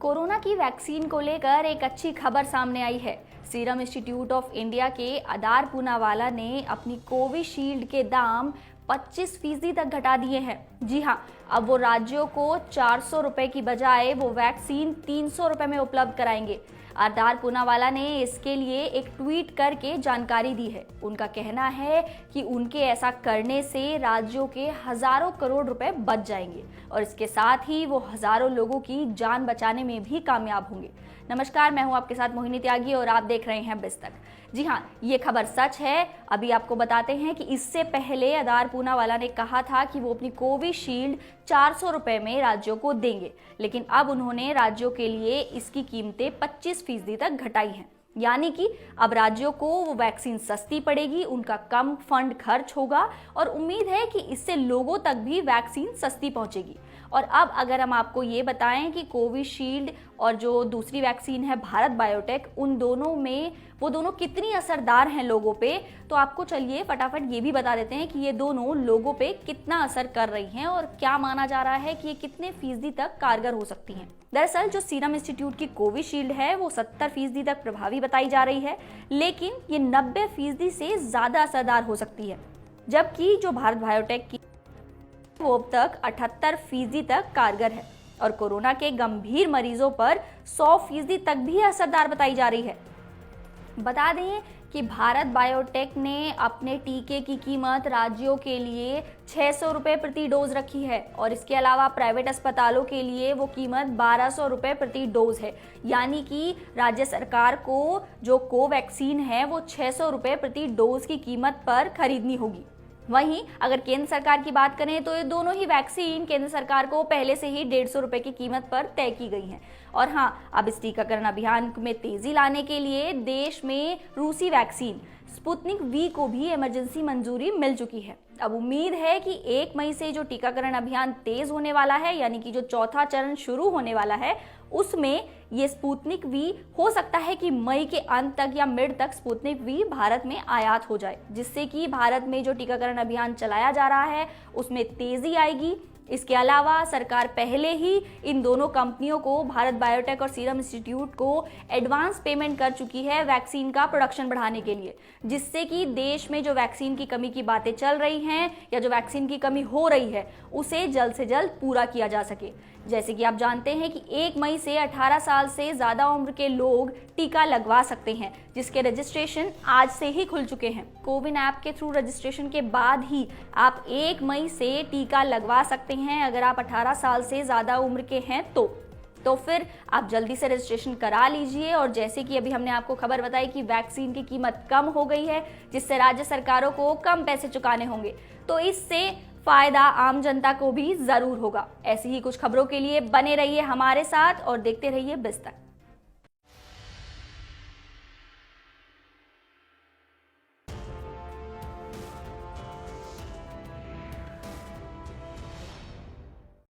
Corona की vaccine को लेकर एक अच्छी खबर सामने आई है। सीरम इंस्टीट्यूट ऑफ इंडिया के अदार पूनावाला ने अपनी कोविशील्ड के दाम 25% तक घटा दिए हैं। जी हाँ, अब वो राज्यों को 400 रुपए की बजाय वो वैक्सीन 300 रुपए में उपलब्ध कराएंगे। अदार पूनावाला ने इसके लिए एक ट्वीट करके जानकारी दी है। उनका कहना है कि उनके ऐसा करने से राज्यों के हजारों करोड़ रुपए बच जाएंगे और इसके साथ ही वो हजारों लोगों की जान बचाने में भी कामयाब होंगे। नमस्कार, मैं हूं आपके साथ मोहिनी त्यागी और आप देख रहे हैं बिज तक। जी हाँ, ये खबर सच है। अभी आपको बताते हैं कि इससे पहले अदार पूनावाला ने कहा था कि वो अपनी कोविशील्ड 400 रुपए में राज्यों को देंगे, लेकिन अब उन्होंने राज्यों के लिए इसकी कीमतें 25% तक घटाई हैं। यानी कि अब राज्यों को वो वैक्सीन सस्ती पड़ेगी, उनका कम फंड खर्च होगा और उम्मीद है कि इससे लोगों तक भी वैक्सीन सस्ती पहुंचेगी। और अब अगर हम आपको ये बताएं कि कोविशील्ड और जो दूसरी वैक्सीन है भारत बायोटेक, उन दोनों में वो दोनों कितनी असरदार हैं लोगों पे, तो आपको चलिए फटाफट ये भी बता देते हैं कि ये दोनों लोगों पे कितना असर कर रही हैं और क्या माना जा रहा है कि ये कितने फीसदी तक कारगर हो सकती हैं। दरअसल जो सीरम इंस्टीट्यूट की कोविशील्ड है वो 70% तक प्रभावी बताई जा रही है, लेकिन ये 90% से ज्यादा असरदार हो सकती है, जबकि जो भारत बायोटेक की वो अब तक 78% तक कारगर है और कोरोना के गंभीर मरीजों पर 100% तक भी असरदार बताई जा रही है। बता दें कि भारत बायोटेक ने अपने टीके की कीमत राज्यों के लिए 600 रुपये प्रति डोज रखी है और इसके अलावा प्राइवेट अस्पतालों के लिए वो कीमत 1200 रुपये प्रति डोज है। यानी कि राज्य सरकार को जो कोवैक्सीन है वो 600 रुपये प्रति डोज की कीमत पर खरीदनी होगी। वहीं अगर केंद्र सरकार की बात करें तो ये दोनों ही वैक्सीन केंद्र सरकार को पहले से ही 150 रुपए की कीमत पर तय की गई हैं। और हाँ, अब इस टीकाकरण अभियान में तेजी लाने के लिए देश में रूसी वैक्सीन स्पुतनिक वी को भी इमरजेंसी मंजूरी मिल चुकी है। अब उम्मीद है कि 1 मई से जो टीकाकरण अभियान तेज होने वाला है, यानी कि जो चौथा चरण शुरू होने वाला है, उसमें ये स्पुतनिक वी हो सकता है कि मई के अंत तक या मिड तक स्पुतनिक वी भारत में आयात हो जाए, जिससे कि भारत में जो टीकाकरण अभियान चलाया जा रहा है उसमें तेजी आएगी। इसके अलावा सरकार पहले ही इन दोनों कंपनियों को, भारत बायोटेक और सीरम इंस्टीट्यूट को, एडवांस पेमेंट कर चुकी है वैक्सीन का प्रोडक्शन बढ़ाने के लिए, जिससे कि देश में जो वैक्सीन की कमी की बातें चल रही हैं या जो वैक्सीन की कमी हो रही है उसे जल्द से जल्द पूरा किया जा सके। जैसे कि आप जानते हैं कि 1 मई से 18 साल से ज़्यादा उम्र के लोग टीका लगवा सकते हैं, जिसके रजिस्ट्रेशन आज से ही खुल चुके हैं। कोविन ऐप के थ्रू रजिस्ट्रेशन के बाद ही आप 1 मई से टीका लगवा सकते हैं अगर आप 18 साल से ज़्यादा उम्र के हैं तो फिर आप जल्दी से रजिस्ट्रेशन करा लीजिए। और जैसे कि अभी हमने आपको खबर बताई कि वैक्सीन की कीमत कम हो गई है, जिससे राज्य सरकारों को कम पैसे चुकाने होंगे, तो इससे फायदा आम जनता को भी जरूर होगा। ऐसी ही कुछ खबरों के लिए बने रहिए हमारे साथ और देखते रहिए बिज तक।